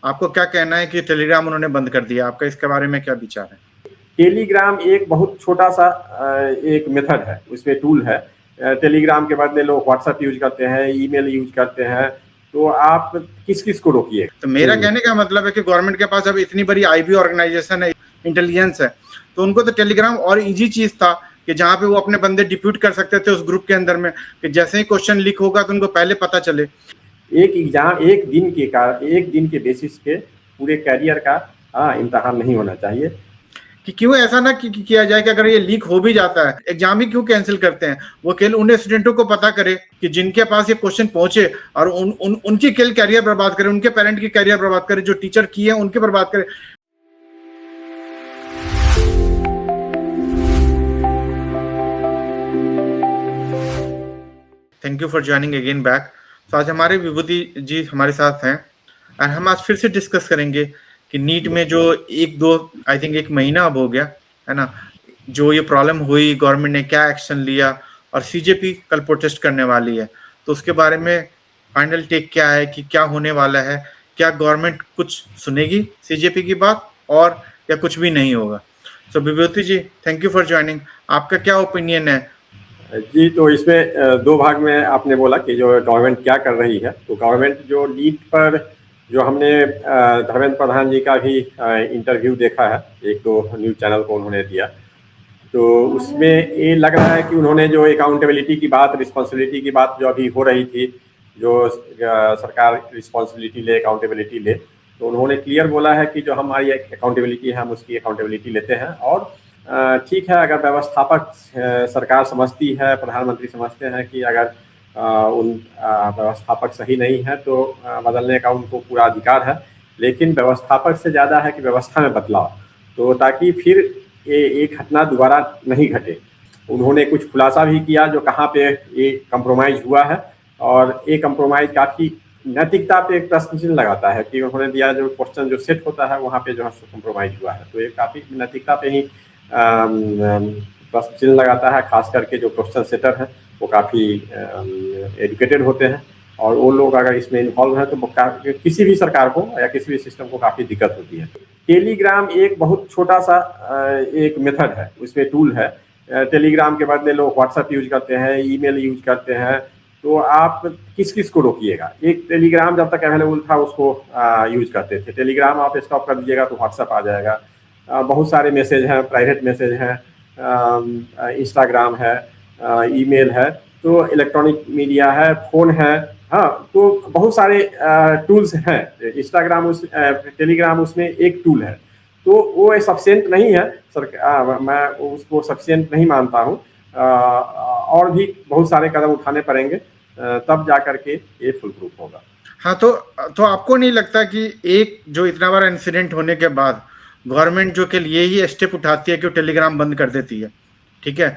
आपको क्या कहना है कि टेलीग्राम उन्होंने बंद कर दिया, आपका इसके बारे में क्या विचार है? टेलीग्राम एक बहुत छोटा सा एक मेथड है, उसमें टूल है। टेलीग्राम के बदले लोग व्हाट्सएप यूज करते हैं, ईमेल यूज करते हैं, तो आप किस किस को रोकिए? तो मेरा कहने का मतलब है कि गवर्नमेंट के पास अब इतनी बड़ी आईबी ऑर्गेनाइजेशन है, इंटेलिजेंस है, तो उनको तो टेलीग्राम और इजी चीज था कि जहां पे वो अपने बंदे डिप्यूट कर सकते थे उस ग्रुप के अंदर में, कि जैसे ही क्वेश्चन लीक होगा तो उनको पहले पता चले। एक एग्जाम एक दिन के बेसिस पे पूरे कैरियर का इम्तहान नहीं होना चाहिए। कि क्यों ऐसा ना किया जाए कि अगर ये लीक हो भी जाता है, एग्जाम ही क्यों कैंसिल करते हैं? वो केवल उन स्टूडेंटों को पता करे कि जिनके पास ये क्वेश्चन पहुंचे, और उनकी केवल कैरियर बर्बाद करे, उनके पेरेंट की कैरियर बर्बाद करे, जो टीचर की है उनके बर्बाद करे। Thank you for joining again back. तो आज हमारे विभूति जी हमारे साथ हैं और हम आज फिर से डिस्कस करेंगे कि नीट में जो एक महीना अब हो गया है ना, जो ये प्रॉब्लम हुई, गवर्नमेंट ने क्या एक्शन लिया और सीजेपी कल प्रोटेस्ट करने वाली है, तो उसके बारे में फाइनल टेक क्या है कि क्या होने वाला है? क्या गवर्नमेंट कुछ सुनेगी सीजेपी की बात, और या कुछ भी नहीं होगा? सो विभूति जी, थैंक यू फॉर ज्वाइनिंग। आपका क्या ओपिनियन है? जी, तो इसमें दो भाग में आपने बोला कि जो गवर्नमेंट क्या कर रही है। तो गवर्नमेंट जो नीट पर जो हमने धर्मेंद्र प्रधान जी का भी इंटरव्यू देखा है, एक दो न्यूज़ चैनल को उन्होंने दिया, तो उसमें ये लग रहा है कि उन्होंने जो अकाउंटेबिलिटी की बात, रिस्पॉन्सिबिलिटी की बात जो अभी हो रही थी, जो सरकार रिस्पॉन्सिबिलिटी ले, अकाउंटेबिलिटी ले, तो उन्होंने क्लियर बोला है कि जो हमारी अकाउंटेबिलिटी है हम उसकी अकाउंटेबिलिटी लेते हैं। और ठीक है, अगर व्यवस्थापक सरकार समझती है, प्रधानमंत्री समझते हैं कि अगर उन व्यवस्थापक सही नहीं है तो बदलने का उनको पूरा अधिकार है, लेकिन व्यवस्थापक से ज़्यादा है कि व्यवस्था में बदलाव, तो ताकि फिर ये घटना दोबारा नहीं घटे। उन्होंने कुछ खुलासा भी किया जो कहाँ पे ये कंप्रोमाइज़ हुआ है, और ये कंप्रोमाइज़ काफ़ी नैतिकता पे एक प्रश्न चिन्ह लगाता है कि उन्होंने दिया जो क्वेश्चन जो सेट होता है वहाँ पे जो है कंप्रोमाइज़ हुआ है, तो ये काफ़ी नैतिकता पे ही प्रश्न चिन्ह लगाता है। खास करके जो क्वेश्चन सेटर हैं वो काफ़ी एजुकेटेड होते हैं, और वो लोग अगर इसमें इन्वॉल्व हैं तो किसी भी सरकार को या किसी भी सिस्टम को काफ़ी दिक्कत होती है। टेलीग्राम एक बहुत छोटा सा एक मेथड है, उसमें टूल है। टेलीग्राम के बदले लोग व्हाट्सएप यूज करते हैं, ईमेल यूज करते हैं, तो आप किस किस को रोकिएगा? एक टेलीग्राम जब तक अवेलेबल था उसको यूज करते थे। टेलीग्राम आप स्टॉप कर दीजिएगा तो व्हाट्सएप आ जाएगा। बहुत सारे मैसेज हैं, प्राइवेट मैसेज हैं, इंस्टाग्राम है, ईमेल है, तो इलेक्ट्रॉनिक मीडिया है, फ़ोन है, हाँ, तो बहुत सारे टूल्स हैं। इंस्टाग्राम टेलीग्राम उसमें एक टूल है, तो वो सफिशिएंट नहीं है मैं उसको सफिशिएंट नहीं मानता हूँ। और भी बहुत सारे कदम उठाने पड़ेंगे, तब जा करके ये फुल प्रूफ होगा। हाँ, तो आपको नहीं लगता कि एक जो इतना बड़ा इंसिडेंट होने के बाद गवर्नमेंट जो के लिए ही स्टेप उठाती है कि वो टेलीग्राम बंद कर देती है, ठीक है,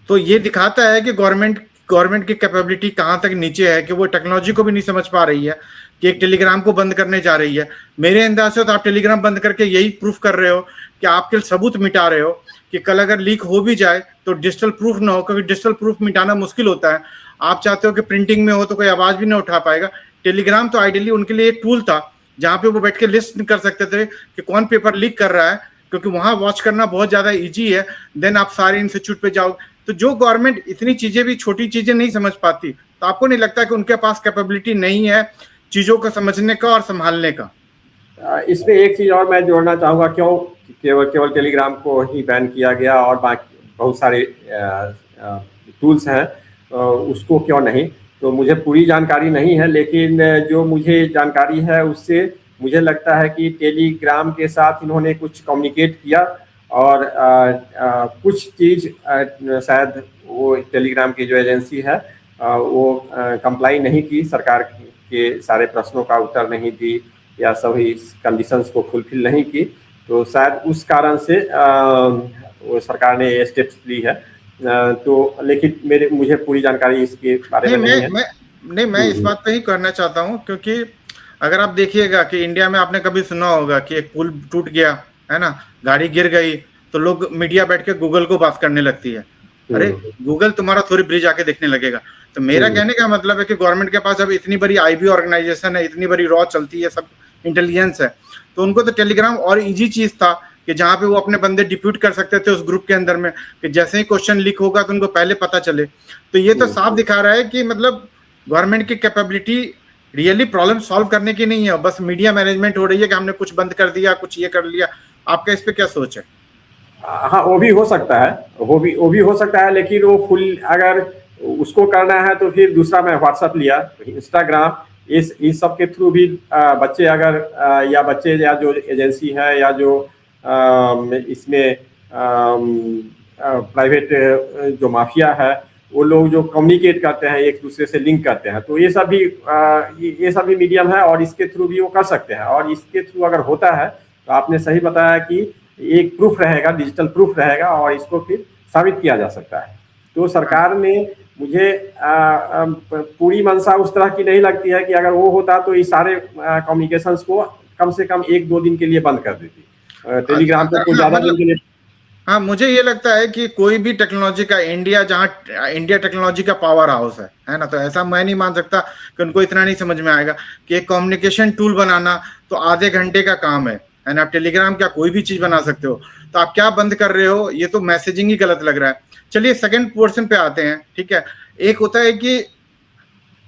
तो ये दिखाता है कि गवर्नमेंट की कैपेबिलिटी कहाँ तक नीचे है, कि वो टेक्नोलॉजी को भी नहीं समझ पा रही है कि एक टेलीग्राम को बंद करने जा रही है। मेरे अंदाज से तो आप टेलीग्राम बंद करके यही प्रूफ कर रहे हो कि आप केवल सबूत मिटा रहे हो, कि कल अगर लीक हो भी जाए तो डिजिटल प्रूफ ना हो, क्योंकि डिजिटल प्रूफ मिटाना मुश्किल होता है। आप चाहते हो कि प्रिंटिंग में हो तो कोई आवाज भी ना उठा पाएगा। टेलीग्राम तो आइडियली उनके लिए एक टूल था जहां पे वो बैठ के लिस्ट कर सकते थे कि कौन पेपर लीक कर रहा है, क्योंकि वहां वॉच करना बहुत ज्यादा इजी है। देन आप सारे इंस्टीट्यूट पे जाओ, तो जो गवर्नमेंट इतनी चीजें भी, छोटी चीजें नहीं समझ पाती, तो आपको नहीं लगता कि उनके पास कैपेबिलिटी नहीं है चीजों को समझने का और संभालने का? इसमें एक चीज और मैं जोड़ना चाहूंगा, क्यों केवल टेलीग्राम को ही बैन किया गया और बाकी बहुत सारे टूल्स हैं उसको क्यों नहीं? तो मुझे पूरी जानकारी नहीं है, लेकिन जो मुझे जानकारी है उससे मुझे लगता है कि टेलीग्राम के साथ इन्होंने कुछ कम्युनिकेट किया, और कुछ चीज़ शायद वो टेलीग्राम की जो एजेंसी है वो कंप्लाई नहीं की, सरकार के सारे प्रश्नों का उत्तर नहीं दी, या सभी कंडीशंस को फुलफिल नहीं की, तो शायद उस कारण से वो सरकार ने ये स्टेप्स ली है। तो लेकिन मुझे पूरी जानकारी इसके बारे में नहीं है। मैं इस बात पे ही करना चाहता हूँ, क्योंकि अगर आप देखिएगा कि इंडिया में आपने कभी सुना होगा कि एक पुल टूट गया है ना, गाड़ी गिर गई, तो लोग मीडिया बैठ के गूगल को बात करने लगती है। अरे गूगल तुम्हारा थोड़ी ब्रिज आके देखने लगेगा। तो मेरा कहने का मतलब है कि गवर्नमेंट के पास अब इतनी बड़ी आईबी ऑर्गेनाइजेशन है, इतनी बड़ी रॉ चलती है, सब इंटेलिजेंस है, तो उनको तो टेलीग्राम और इजी चीज था कि जहां पे वो अपने बंदे डिप्यूट कर सकते थे उस ग्रुप के अंदर में, कि जैसे ही क्वेश्चन लीक होगा तो उनको पहले पता चले। तो ये तो साफ दिखा रहा है कि मतलब गवर्नमेंट की कैपेबिलिटी रियली प्रॉब्लम सॉल्व करने की नहीं है, बस मीडिया मैनेजमेंट हो रही है कि हमने कुछ बंद कर दिया, कुछ ये कर लिया। आपका इस पे क्या सोच है? हाँ, वो भी हो सकता है, वो भी हो सकता है, लेकिन वो फुल अगर उसको करना है तो फिर दूसरा मैं व्हाट्सएप लिया, इंस्टाग्राम, इस सब के थ्रू भी बच्चे अगर या बच्चे या जो एजेंसी है या जो इसमें प्राइवेट जो माफिया है, वो लोग जो कम्युनिकेट करते हैं एक दूसरे से लिंक करते हैं, तो ये सब भी मीडियम है और इसके थ्रू भी वो कर सकते हैं। और इसके थ्रू अगर होता है तो आपने सही बताया कि एक प्रूफ रहेगा, डिजिटल प्रूफ रहेगा और इसको फिर साबित किया जा सकता है। तो सरकार ने मुझे पूरी मंशा उस तरह की नहीं लगती है कि अगर वो होता तो ये सारे कम्युनिकेशंस को कम से कम 1-2 दिन के लिए बंद कर देती। टेलीग्राम को कुछ ज्यादा दिन के लिए। हाँ, मुझे ये लगता है कि कोई भी टेक्नोलॉजी का इंडिया टेक्नोलॉजी का पावर हाउस है ना, तो ऐसा मैं नहीं मान सकता कि उनको इतना नहीं समझ में आएगा कि एक कम्युनिकेशन टूल बनाना तो आधे घंटे का काम है ना। आप टेलीग्राम क्या कोई भी चीज बना सकते हो, तो आप क्या बंद कर रहे हो? ये तो मैसेजिंग ही गलत लग रहा है। चलिए सेकंड पोर्शन पे आते हैं, ठीक है। एक होता है कि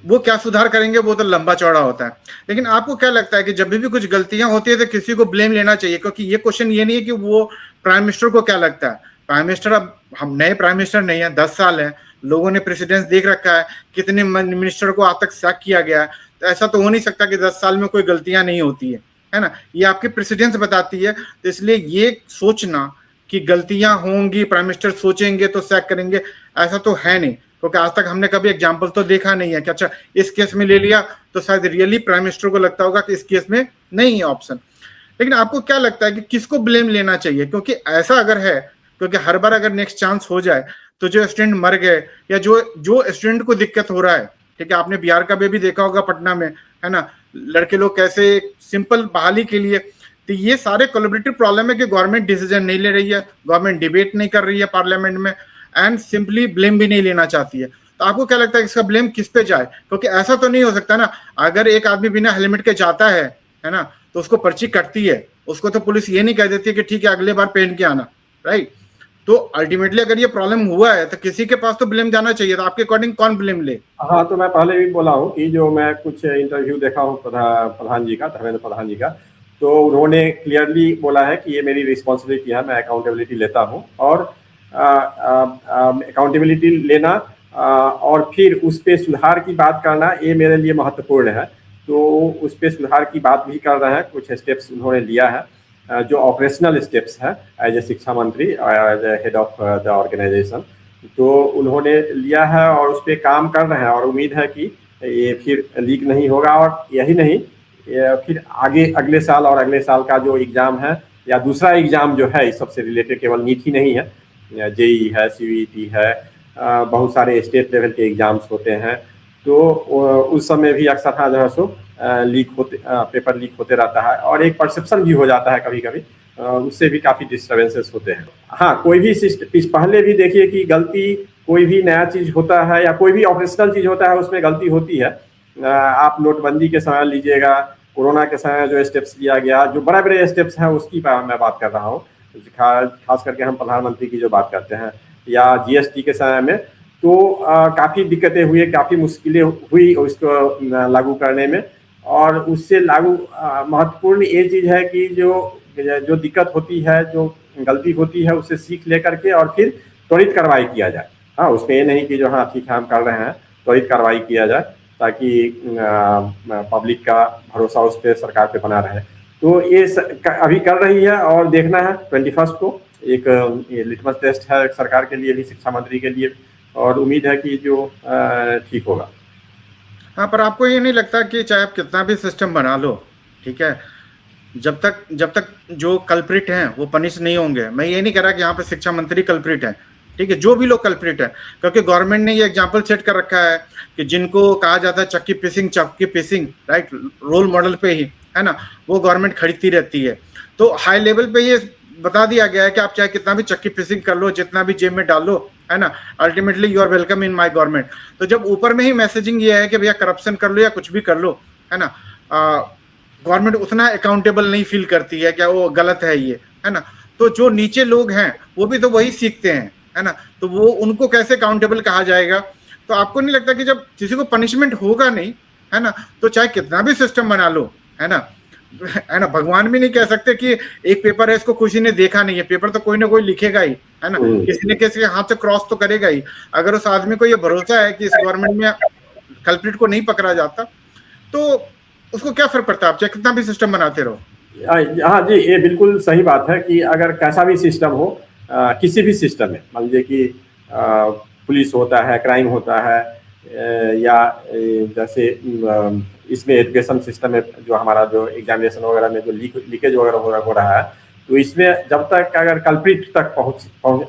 वो क्या सुधार करेंगे, वो तो लंबा चौड़ा होता है, लेकिन आपको क्या लगता है कि जब भी कुछ गलतियां होती है तो किसी को ब्लेम लेना चाहिए? क्योंकि ये क्वेश्चन ये नहीं है कि वो प्राइम मिनिस्टर को क्या लगता है। प्राइम मिनिस्टर, अब हम नए प्राइम मिनिस्टर नहीं है, 10 साल है, लोगों ने प्रेसिडेंस देख रखा है, कितने मिनिस्टर को आज तक सैक किया गया है, तो ऐसा तो हो नहीं सकता कि 10 साल में कोई गलतियां नहीं होती है ना। ये आपकी प्रेसिडेंस बताती है। तो इसलिए ये सोचना कि गलतियां होंगी, प्राइम मिनिस्टर सोचेंगे तो सैक करेंगे, ऐसा तो है नहीं, क्योंकि आज तक हमने कभी एग्जाम्पल तो देखा नहीं है कि अच्छा इस केस में ले लिया तो शायद रियली प्राइम मिनिस्टर को लगता होगा कि इस केस में नहीं है ऑप्शन। लेकिन आपको क्या लगता है कि किसको ब्लेम लेना चाहिए? क्योंकि ऐसा अगर है, क्योंकि हर बार अगर नेक्स्ट चांस हो जाए तो जो स्टूडेंट मर गए या जो स्टूडेंट को दिक्कत हो रहा है, ठीक है, आपने बिहार का भी देखा होगा, पटना में, है ना, लड़के लोग कैसे सिंपल बहाली के लिए, तो ये सारे कोलैबोरेटिव प्रॉब्लम है कि गवर्नमेंट डिसीजन नहीं ले रही है, गवर्नमेंट डिबेट नहीं कर रही है पार्लियामेंट में, एंड सिंपली ब्लेम भी नहीं लेना चाहती है। तो आपको क्या लगता है इसका ब्लेम किस पे जाए? क्योंकि ऐसा तो नहीं हो सकता ना, अगर एक आदमी बिना हेलमेट के जाता है ना, तो उसको पर्ची कटती है, उसको तो पुलिस ये नहीं कह देती कि ठीक है अगले बार पहन के आना, राइट। तो अल्टीमेटली अगर ये प्रॉब्लम हुआ है तो किसी के पास तो ब्लेम जाना चाहिए। तो आपके अकॉर्डिंग कौन ब्लेम ले? हाँ, तो मैं पहले भी बोला हूँ कि जो मैं कुछ इंटरव्यू देखा हूँ प्रधान जी का, धर्मेंद्र प्रधान जी का, तो उन्होंने क्लियरली बोला है कि ये मेरी रिस्पॉन्सिबिलिटी है, मैं अकाउंटेबिलिटी लेता हूँ। और अकाउंटेबिलिटी लेना और फिर उस पर सुधार की बात करना, ये मेरे लिए महत्वपूर्ण है। तो उस पर सुधार की बात भी कर रहे हैं, कुछ स्टेप्स उन्होंने लिया है जो ऑपरेशनल स्टेप्स है एज ए शिक्षा मंत्री, as a head of the organisation, तो उन्होंने लिया है और उस पर काम कर रहे हैं। और उम्मीद है कि ये फिर लीक नहीं होगा। और यही नहीं, फिर आगे अगले साल और अगले साल का जो एग्ज़ाम है या दूसरा एग्ज़ाम जो है इस सबसे रिलेटेड, केवल नीट ही नहीं है, जेई है, CUET है, बहुत सारे स्टेट लेवल के एग्ज़ाम्स होते हैं, तो उस समय भी अक्सर हाँ जो है सो पेपर लीक होते रहता है और एक परसेप्शन भी हो जाता है कभी कभी, उससे भी काफ़ी डिस्टर्बेंसेस होते हैं। हाँ, कोई भी पहले भी देखिए कि गलती, कोई भी नया चीज़ होता है या कोई भी ऑपरेशनल चीज़ होता है उसमें गलती होती है। आप नोटबंदी के समय लीजिएगा, कोरोना के समय जो स्टेप्स लिया गया, जो बड़े बड़े स्टेप्स हैं उसकी मैं बात कर रहा हूँ, खास करके हम प्रधानमंत्री की जो बात करते हैं, या GST के समय में, तो काफ़ी दिक्कतें हुई, काफ़ी मुश्किलें हुई उसको लागू करने में। और उससे लागू महत्वपूर्ण ये चीज़ है कि जो दिक्कत होती है, जो गलती होती है, उससे सीख लेकर के और फिर त्वरित कार्रवाई किया जाए। हाँ, उसमें ये नहीं कि जो हाँ ठीक है हम कर रहे हैं, त्वरित कार्रवाई किया जाए ताकि पब्लिक का भरोसा उस पर, सरकार पे बना रहे। तो ये अभी कर रही है और देखना है 21 को एक लिटमस टेस्ट है सरकार के लिए भी, शिक्षा मंत्री के लिए, और उम्मीद है कि जो ठीक होगा। हाँ, पर आपको ये नहीं लगता कि चाहे आप कितना भी सिस्टम बना लो, ठीक है, जब तक जो कल्प्रिट हैं वो पनिश नहीं होंगे, मैं ये नहीं कह रहा कि यहाँ पे शिक्षा मंत्री कल्प्रिट है, ठीक है, जो भी लोग कल्प्रिट है, क्योंकि गवर्नमेंट ने ये एग्जाम्पल सेट कर रखा है कि जिनको कहा जाता है चक्की पिसिंग, राइट, रोल मॉडल पे ही, है ना, वो गवर्नमेंट खरीदती रहती है। तो हाई लेवल पे ये बता दिया गया है कि आप चाहे कितना भी चक्की पिसिंग कर लो, जितना भी जेब में डाल लो, है ना, ultimately you are welcome in my government. तो जब ऊपर में ही मैसेजिंग ये है कि भैया करप्शन कर लो या कुछ भी कर लो, है ना, गवर्नमेंट उतना अकाउंटेबल नहीं फील करती है, क्या वो गलत है ना। तो जो नीचे लोग हैं वो भी तो वही सीखते हैं, है ना। तो वो उनको कैसे अकाउंटेबल कहा जाएगा। तो आपको नहीं लगता कि जब किसी को पनिशमेंट होगा नहीं, है ना, तो चाहे कितना भी सिस्टम बना लो, है ना, भगवान भी नहीं कह सकते कि एक पेपर है इसको किसी ने देखा नहीं है, पेपर तो कोई ना कोई लिखेगा ही, है ना, किसी ने किसी के हाथ से क्रॉस तो करेगा ही। अगर उस आदमी को ये भरोसा है कि इस गवर्नमेंट में कल्प्रिट को नहीं पकड़ा जाता तो उसको क्या फर्क पड़ता है, आप चाहे कितना भी सिस्टम बनाते रहो। हाँ जी, ये बिल्कुल सही बात है कि अगर कैसा भी सिस्टम हो, किसी भी सिस्टम में मान लीजिए कि पुलिस होता है, क्राइम होता है, या जैसे इसमें एजुकेशन सिस्टम में जो हमारा जो एग्जामिनेशन वगैरह में जो लीकेज वगैरह हो रहा है, तो इसमें जब तक अगर कल्प्रिट तक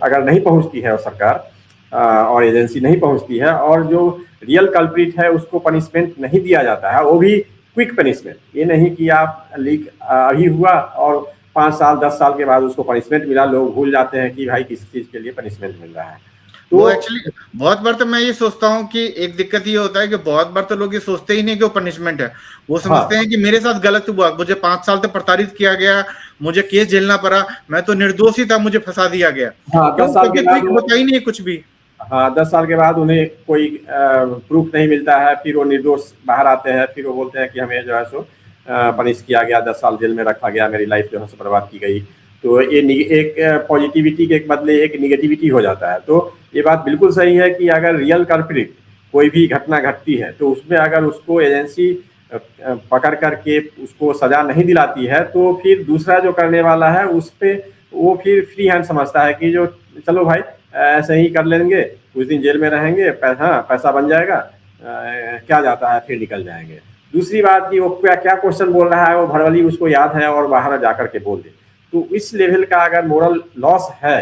अगर नहीं पहुंचती है सरकार और एजेंसी नहीं पहुंचती है और जो रियल कल्प्रिट है उसको पनिशमेंट नहीं दिया जाता है, वो भी क्विक पनिशमेंट, ये नहीं कि आप लीक अभी हुआ और 5 साल 10 साल के बाद उसको पनिशमेंट मिला, लोग भूल जाते हैं कि भाई किस चीज के लिए पनिशमेंट मिल रहा है। तो एक्चुअली बहुत बार तो मैं ये सोचता हूँ कि एक दिक्कत ये होता है कि बहुत बार तो लोग ये सोचते ही नहीं कि वो पनिशमेंट है, वो समझते हैं कि मेरे साथ गलत हुआ, मुझे 5 साल तक प्रताड़ित किया गया, मुझे केस झेलना पड़ा, मैं तो निर्दोष ही था, मुझे फंसा दिया गया। 10 साल के बाद होता ही नहीं कुछ भी। हाँ, 10 साल के बाद उन्हें कोई प्रूफ नहीं मिलता है, फिर वो निर्दोष बाहर आते हैं, फिर वो बोलते हैं कि हमें जो है सो पनिश किया गया, 10 साल जेल में रखा गया, मेरी लाइफ जो है सो बर्बाद की गई। तो ये एक पॉजिटिविटी के बदले एक निगेटिविटी हो जाता है। तो ये बात बिल्कुल सही है कि अगर रियल कल्प्रिट कोई भी घटना घटती है तो उसमें अगर उसको एजेंसी पकड़ करके उसको सजा नहीं दिलाती है तो फिर दूसरा जो करने वाला है उस पर वो फिर फ्री हैंड समझता है कि जो चलो भाई ऐसे ही कर लेंगे, कुछ दिन जेल में रहेंगे, पैसा बन जाएगा, क्या जाता है, फिर निकल जाएंगे। दूसरी बात कि वो क्या क्वेश्चन बोल रहा है वो भरवली उसको याद है और बाहर जाकर के बोल दे। तो इस लेवल का अगर मोरल लॉस है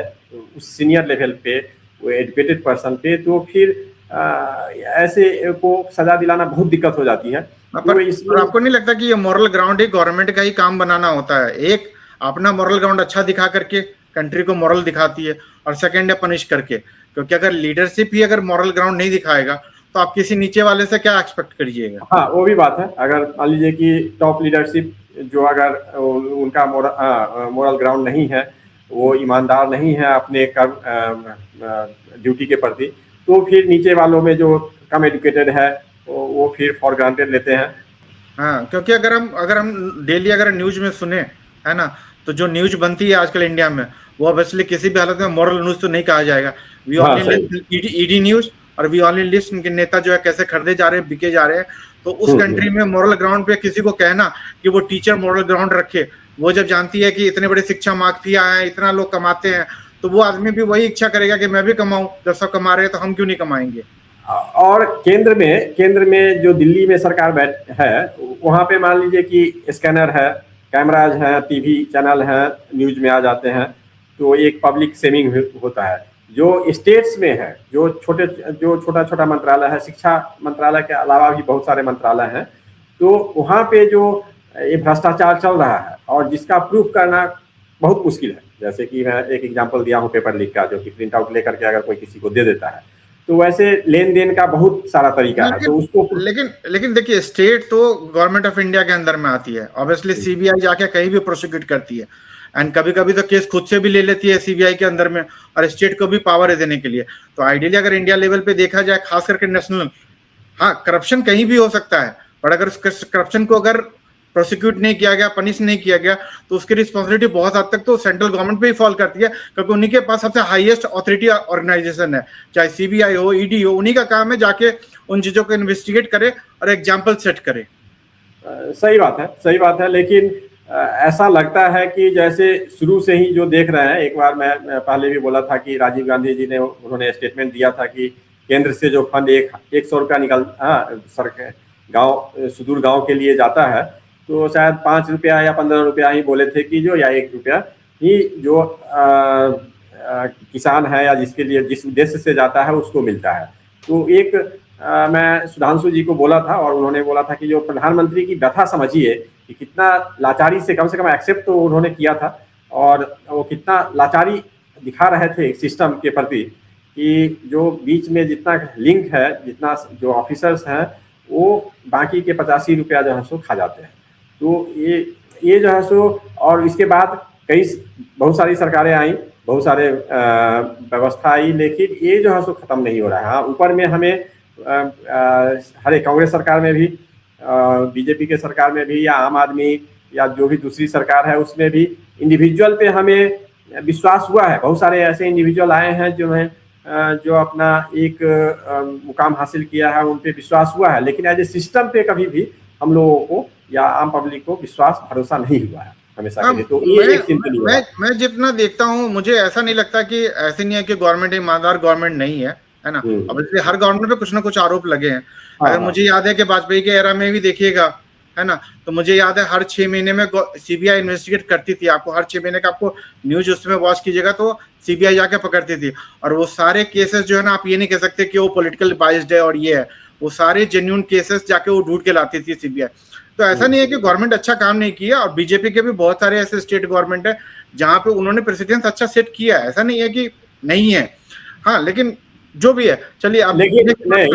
उस सीनियर लेवल पे, वो एजुकेटेड पर्सन पे, तो फिर ऐसे को सजा दिलाना बहुत दिक्कत हो जाती है। पर आपको नहीं लगता कि ये मॉरल ग्राउंड ही गवर्नमेंट का ही काम बनाना होता है, एक अपना मॉरल ग्राउंड अच्छा दिखा करके कंट्री को मॉरल दिखाती है, और सेकंड है पनिश करके। क्योंकि अगर लीडरशिप ही अगर मॉरल ग्राउंड नहीं दिखाएगा तो आप किसी नीचे वाले से क्या एक्सपेक्ट करिएगा। हाँ, वो भी बात है। अगर मान लीजिए कि टॉप लीडरशिप जो अगर उनका मॉरल ग्राउंड नहीं है, वो ईमानदार नहीं है अपने ड्यूटी के प्रति, तो फिर नीचे वालों में जो कम एजुकेटेड है वो फिर फॉर ग्रांटेड लेते हैं। हाँ, क्योंकि अगर हम डेली अगर न्यूज में सुने, है ना, तो जो न्यूज बनती है आजकल इंडिया में वो ऑब्वियसली किसी भी हालत में मॉरल न्यूज तो नहीं कहा जाएगा। वी ओनली ईडी न्यूज और वी ओनली लिस्ट उनके नेता जो है कैसे खरीदे जा रहे हैं, बिके जा रहे हैं। तो उस कंट्री में मॉरल ग्राउंड पे किसी को कहना कि वो टीचर मॉरल ग्राउंड रखे, वो जब जानती है कि इतने बड़े शिक्षा माफिया हैं, इतना लोग कमाते हैं, तो वो आदमी भी वही इच्छा करेगा कि मैं भी कमाऊं, जब सब कमा रहे हैं तो हम क्यों नहीं कमाएंगे। और केंद्र में जो दिल्ली में सरकार है वहाँ पे मान लीजिए कि स्कैनर है, कैमराज हैं, टीवी चैनल हैं, न्यूज में आ जाते हैं, तो एक पब्लिक सेविंग होता है। जो स्टेट्स में है, जो छोटा मंत्रालय है, शिक्षा मंत्रालय के अलावा भी बहुत सारे मंत्रालय हैं, तो वहाँ पे जो ये भ्रष्टाचार चल रहा है और जिसका प्रूफ करना बहुत मुश्किल है। जैसे कि मैं एक एग्जांपल दिया हूँ पेपर लीक का, जो कि प्रिंट आउट लेकर के अगर कोई किसी को दे देता है, तो वैसे लेन देन का बहुत सारा तरीका है। तो उसको लेकिन देखिए, स्टेट तो गवर्नमेंट ऑफ इंडिया के अंदर में आती है, ऑब्वियसली सीबीआई जाके कहीं भी प्रोसिक्यूट करती है, एंड कभी कभी तो केस खुद से भी ले लेती है सीबीआई के अंदर में, और स्टेट को भी पावर है देने के लिए। तो आइडियली अगर इंडिया लेवल पे देखा जाए, खास करके नेशनल, हाँ करप्शन कहीं भी हो सकता है, बट अगर उस करप्शन को अगर प्रोसिक्यूट नहीं किया गया, पनिश नहीं किया गया, तो उसकी रिस्पॉन्सिबिलिटी बहुत हद तक तो सेंट्रल गवर्नमेंट पे ही फॉल करती है, क्योंकि उन्हीं के पास सबसे हाईएस्ट ऑथोरिटी ऑर्गेनाइजेशन है, चाहे सीबीआई हो, ईडी हो, उन्हीं का काम है जाके उन चीजों को इन्वेस्टिगेट करे और एग्जाम्पल सेट करे। सही बात है, लेकिन ऐसा लगता है कि जैसे शुरू से ही जो देख रहे हैं, एक बार मैं पहले भी बोला था कि राजीव गांधी जी ने उन्होंने स्टेटमेंट दिया था कि केंद्र से जो फंड 100 रुपया गाँव सुदूर गाँव के लिए जाता है, तो शायद 5 रुपया या 15 रुपया ही बोले थे कि जो, या 1 रुपया ही जो किसान है या जिसके लिए जिस उद्देश्य से जाता है उसको मिलता है। तो एक मैं सुधांशु जी को बोला था और उन्होंने बोला था कि जो प्रधानमंत्री की व्यथा समझिए कि कितना लाचारी से कम एक्सेप्ट तो उन्होंने किया था, और वो कितना लाचारी दिखा रहे थे सिस्टम के प्रति कि जो बीच में जितना लिंक है, जितना जो ऑफिसर्स हैं, वो बाकी के 85 रुपया जो है सो खा जाते हैं। तो ये जो है सो, और इसके बाद बहुत सारी सरकारें आई, बहुत सारे व्यवस्था आई, लेकिन ये जो है सो खत्म नहीं हो रहा है। हाँ, ऊपर में हमें हर एक कांग्रेस सरकार में भी, बीजेपी के सरकार में भी, या आम आदमी या जो भी दूसरी सरकार है उसमें भी इंडिविजुअल पे हमें विश्वास हुआ है। बहुत सारे ऐसे इंडिविजुअल आए हैं जो अपना एक मुकाम हासिल किया है, उन पे विश्वास हुआ है, लेकिन एज ए सिस्टम पे कभी भी हम लोगों को या आम पब्लिक को विश्वास भरोसा नहीं हुआ है हमेशा के लिए। तो ये एक चिंता नहीं हुआ। मैं जितना देखता हूँ मुझे ऐसा नहीं लगता कि ऐसे नहीं है कि गवर्नमेंट ईमानदार गवर्नमेंट नहीं है ना। अब इसलिए हर गवर्नमेंट पे कुछ ना कुछ आरोप लगे हैं। अगर मुझे याद है कि वाजपेयी के एरा में भी देखिएगा, है ना, तो मुझे याद है हर 6 महीने में सीबीआई इन्वेस्टिगेट करती थी। आपको हर 6 महीने का आपको न्यूज उसमें वॉच कीजिएगा तो सीबीआई जाके पकड़ती थी। और वो सारे केसेस जो है ना, आप ये नहीं कह सकते कि वो पॉलिटिकल बाइस्ड है और ये है, वो सारे जेन्युइन केसेस जाके वो ढूंढ के लाती थी सीबीआई। तो ऐसा नहीं है कि गवर्नमेंट अच्छा काम नहीं किया, और बीजेपी के भी बहुत सारे ऐसे स्टेट गवर्नमेंट है जहां पे उन्होंने प्रेसिडेंस अच्छा सेट किया है, ऐसा नहीं है कि नहीं है। हाँ, लेकिन जो भी है, चलिए आप लेकिन नहीं,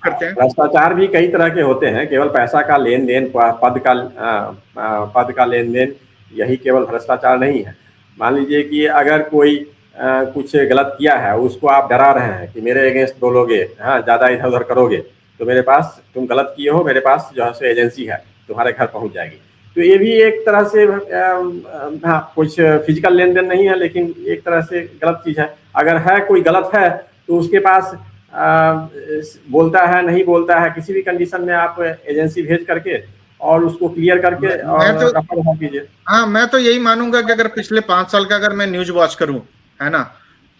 करते हैं। भ्रष्टाचार भी कई तरह के होते हैं, केवल पैसा का लेन देन, पद का लेन देन, यही केवल भ्रष्टाचार नहीं है। मान लीजिए कि अगर कोई कुछ गलत किया है, उसको आप डरा रहे हैं कि मेरे अगेंस्ट बोलोगे, हाँ ज़्यादा इधर उधर करोगे तो मेरे पास, तुम गलत किए हो, मेरे पास जो है सो एजेंसी है, तुम्हारे घर पहुंच जाएगी। तो ये भी एक तरह से हाँ, कुछ फिजिकल लेन देन नहीं है, लेकिन एक तरह से गलत चीज़ है। अगर है कोई गलत है तो उसके पास बोलता है, नहीं बोलता है, किसी भी कंडीशन में आप एजेंसी भेज करके और उसको क्लियर करके और रफा दफा कीजिए। हाँ, मैं तो यही मानूंगा कि अगर पिछले 5 साल का अगर मैं न्यूज वॉच करूं, है ना,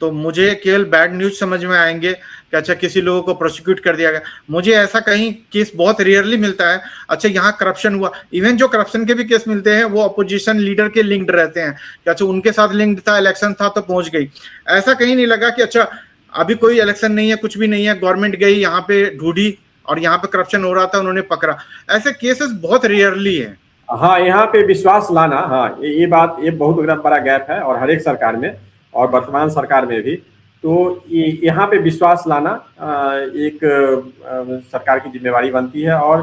तो मुझे केवल बैड न्यूज समझ में आएंगे कि अच्छा किसी लोगों को प्रोसिक्यूट कर दिया गया। मुझे ऐसा कहीं केस बहुत रेयरली मिलता है अच्छा यहाँ करप्शन हुआ। इवन जो करप्शन के भी केस मिलते हैं वो अपोजिशन लीडर के लिंक्ड रहते हैं कि अच्छा उनके साथ लिंक्ड था, इलेक्शन था तो पहुंच गई। ऐसा कहीं नहीं लगा कि अच्छा अभी कोई इलेक्शन नहीं है, कुछ भी नहीं है, गवर्नमेंट गई यहाँ पे ढूंढी और यहाँ पे करप्शन हो रहा था, उन्होंने पकड़ा। ऐसे केसेस बहुत रेयरली है। हाँ, यहाँ पे विश्वास लाना, हाँ ये बात, ये बहुत बड़ा गैप है, और हर एक सरकार में और वर्तमान सरकार में भी। तो यहाँ पे विश्वास लाना एक सरकार की जिम्मेवारी बनती है, और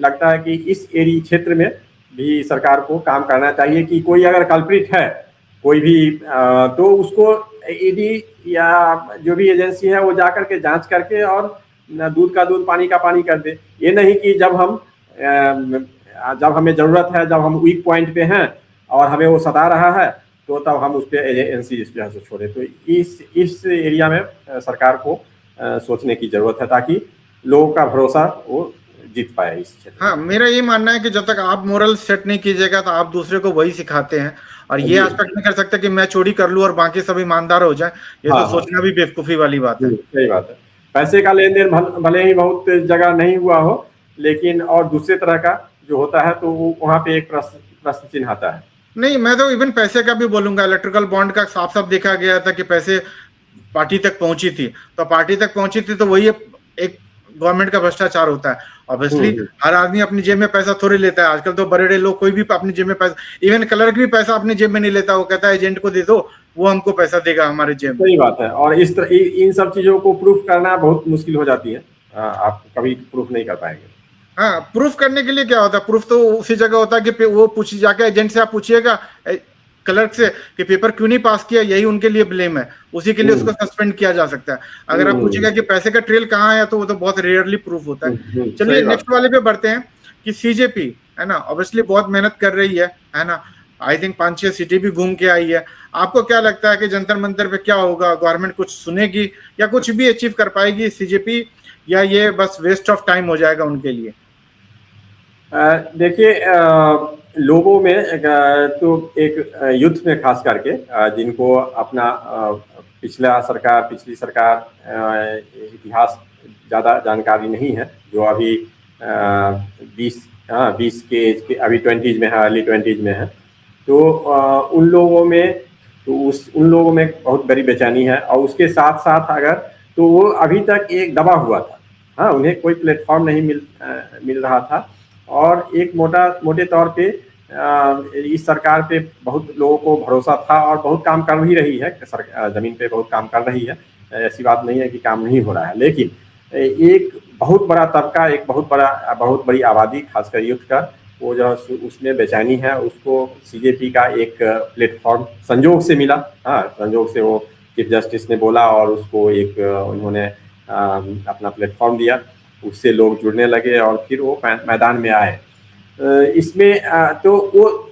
लगता है कि इस एरिया क्षेत्र में भी सरकार को काम करना चाहिए कि कोई अगर कल्प्रिट है कोई भी, तो उसको ईडी या जो भी एजेंसी है वो जाकर के जांच करके और दूध का दूध पानी का पानी कर दे। ये नहीं कि जब हमें जरूरत है, जब हम वीक पॉइंट पे हैं और हमें वो सता रहा है, तो तब हम उस पर एजेंसी जो है सो छोड़े। तो इस एरिया में सरकार को सोचने की जरूरत है, ताकि लोगों का भरोसा वो जीत पाए इस क्षेत्र। हाँ, मेरा ये मानना है कि जब तक आप मोरल सेट नहीं कीजिएगा तो आप दूसरे को वही सिखाते हैं, और ये एस्पेक्ट नहीं कर सकते कि मैं चोरी कर लूं और बाकी सब ईमानदार हो जाए। ये तो सोचना भी बेवकूफी वाली बात है। सही बात है। पैसे का लेन देन भले ही बहुत जगह नहीं हुआ हो, लेकिन और दूसरे तरह का जो होता है तो वहाँ पे एक प्रश्न चिन्ह आता है। नहीं, मैं तो इवन पैसे का भी बोलूंगा। इलेक्ट्रिकल बॉन्ड का साफ साफ देखा गया था कि पैसे पार्टी तक पहुंची थी, तो पार्टी तक पहुंची थी तो वही एक गवर्नमेंट का भ्रष्टाचार होता है। ऑब्वियसली हर आदमी अपनी जेब में पैसा थोड़ी लेता है। आजकल तो बड़े लोग कोई भी अपनी जेब में पैसा, इवन क्लर्क भी पैसा अपनी जेब में नहीं लेता। वो कहता है एजेंट को दे दो, वो हमको पैसा देगा हमारे जेब में। सही बात है। और इस तरह इन सब चीजों को प्रूफ करना बहुत मुश्किल हो जाती है, आप कभी प्रूफ नहीं कर पाएंगे। हाँ, प्रूफ करने के लिए क्या होता है? प्रूफ तो उसी जगह होता है कि वो पूछ जाके एजेंट से आप पूछिएगा, क्लर्क से, कि पेपर क्यों नहीं पास किया, यही उनके लिए ब्लेम है, उसी के लिए उसको सस्पेंड किया जा सकता है। अगर आप पूछेगा कि पैसे का ट्रेल कहाँ है, तो वो तो बहुत रेयरली प्रूफ होता है। चलिए नेक्स्ट वाले पे बढ़ते हैं कि सीजेपी, है ना, ऑब्वियसली बहुत मेहनत कर रही है ना। आई थिंक 5-6 सिटी भी घूम के आई है। आपको क्या लगता है कि जंतर मंतर पे क्या होगा? गवर्नमेंट कुछ सुनेगी या कुछ भी अचीव कर पाएगी सीजेपी, या ये बस वेस्ट ऑफ टाइम हो जाएगा उनके लिए? देखिए, लोगों में तो एक यूथ में खास करके जिनको अपना पिछली सरकार इतिहास ज़्यादा जानकारी नहीं है, जो अभी 20 के एज के, अभी 20s में है, अर्ली 20s में है, तो उन लोगों में बहुत बड़ी बेचैनी है। और उसके साथ साथ अगर, तो वो अभी तक एक दबा हुआ था, हाँ, उन्हें कोई प्लेटफॉर्म नहीं मिल रहा था। और एक मोटे तौर पे इस सरकार पे बहुत लोगों को भरोसा था, और बहुत काम कर भी रही है, जमीन पे बहुत काम कर रही है, ऐसी बात नहीं है कि काम नहीं हो रहा है। लेकिन एक बहुत बड़ा तबका, एक बहुत बड़ी आबादी, खासकर यूथ का, वो जो है उसमें बेचैनी है, उसको सीजेपी का एक प्लेटफॉर्म संजोग से मिला। हाँ, संजोग से वो चीफ जस्टिस ने बोला और उसको एक उन्होंने अपना प्लेटफॉर्म दिया, उससे लोग जुड़ने लगे और फिर वो मैदान में आए। इसमें तो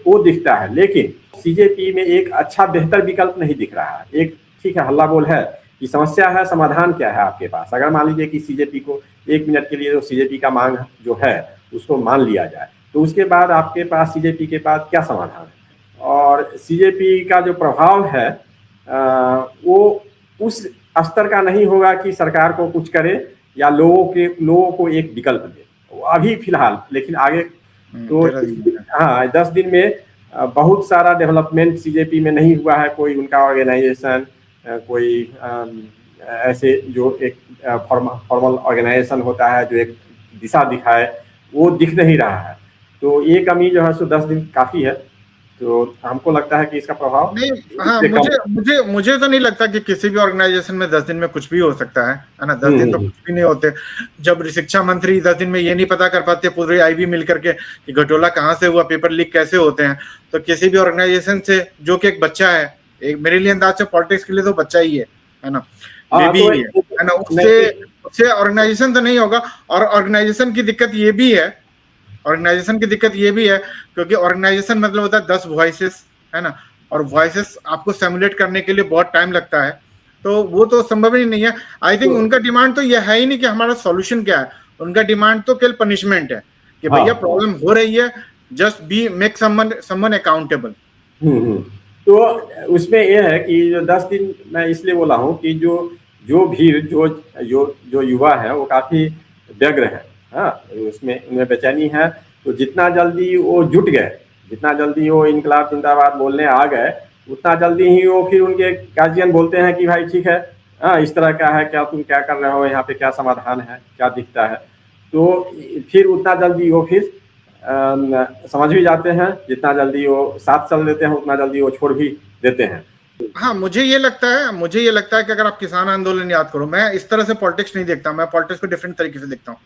वो दिखता है, लेकिन सीजेपी में एक अच्छा बेहतर विकल्प नहीं दिख रहा है। एक ठीक है, हल्ला बोल है कि समस्या है, समाधान क्या है आपके पास? अगर मान लीजिए कि सीजेपी को 1 मिनट के लिए जो सीजेपी का मांग जो है उसको मान लिया जाए, तो उसके बाद आपके पास सीजेपी के पास क्या समाधान है? और सीजेपी का जो प्रभाव है वो उस स्तर का नहीं होगा कि सरकार को कुछ करे या लोगों को एक विकल्प दे अभी फिलहाल। लेकिन आगे तो हाँ, 10 दिन में बहुत सारा डेवलपमेंट सीजेपी में नहीं हुआ है। कोई उनका ऑर्गेनाइजेशन, कोई ऐसे जो एक फॉर्मल ऑर्गेनाइजेशन होता है जो एक दिशा दिखाए, वो दिख नहीं रहा है। तो ये कमी जो है सो 10 दिन काफी है। तो हमको लगता है कि इसका प्रभाव नहीं, हाँ, मुझे तो नहीं लगता कि किसी भी ऑर्गेनाइजेशन में 10 दिन में कुछ भी हो सकता है ना। 10 दिन तो कुछ भी नहीं होते। जब शिक्षा मंत्री 10 दिन में ये नहीं पता कर पाते पूरे आईबी मिलकर के कि घटोला कहाँ से हुआ, पेपर लीक कैसे होते हैं, तो किसी भी ऑर्गेनाइजेशन से जो कि एक बच्चा है, एक मेरे लिए अंदाज से पॉलिटिक्स के लिए तो बच्चा ही है ना, बेबी ही है ना, उससे ऑर्गेनाइजेशन तो नहीं होगा। और ऑर्गेनाइजेशन की दिक्कत ये भी है, क्योंकि ऑर्गेनाइजेशन मतलब होता है 10 वॉइसेस, है ना, और वॉइसेस आपको सिमुलेट करने के लिए बहुत टाइम लगता है, तो वो तो संभव ही नहीं है। आई थिंक उनका डिमांड तो यह है ही नहीं कि हमारा सॉल्यूशन क्या है, उनका डिमांड तो केवल पनिशमेंट है कि भैया प्रॉब्लम हो रही है, just be make someone accountable. तो उसमें यह है कि जो 10 दिन मैं इसलिए बोला हूँ कि जो भीड़ जो युवा है वो काफी व्यग्र है। हाँ, उनमें बेचैनी है। तो जितना जल्दी वो जुट गए, जितना जल्दी वो इनकलाब जिंदाबाद बोलने आ गए, उतना जल्दी ही वो फिर उनके गार्जियन बोलते हैं कि भाई ठीक है, हाँ, इस तरह का है, क्या तुम क्या कर रहे हो यहाँ पे, क्या समाधान है, क्या दिखता है। तो फिर उतना जल्दी वो फिर समझ भी जाते हैं, जितना जल्दी वो साथ चल देते हैं उतना जल्दी वो छोड़ भी देते हैं। हाँ, मुझे ये लगता है कि अगर आप किसान आंदोलन याद करो, मैं इस तरह से पॉलिटिक्स नहीं देखता, मैं पॉलिटिक्स को डिफरेंट तरीके से देखता हूँ।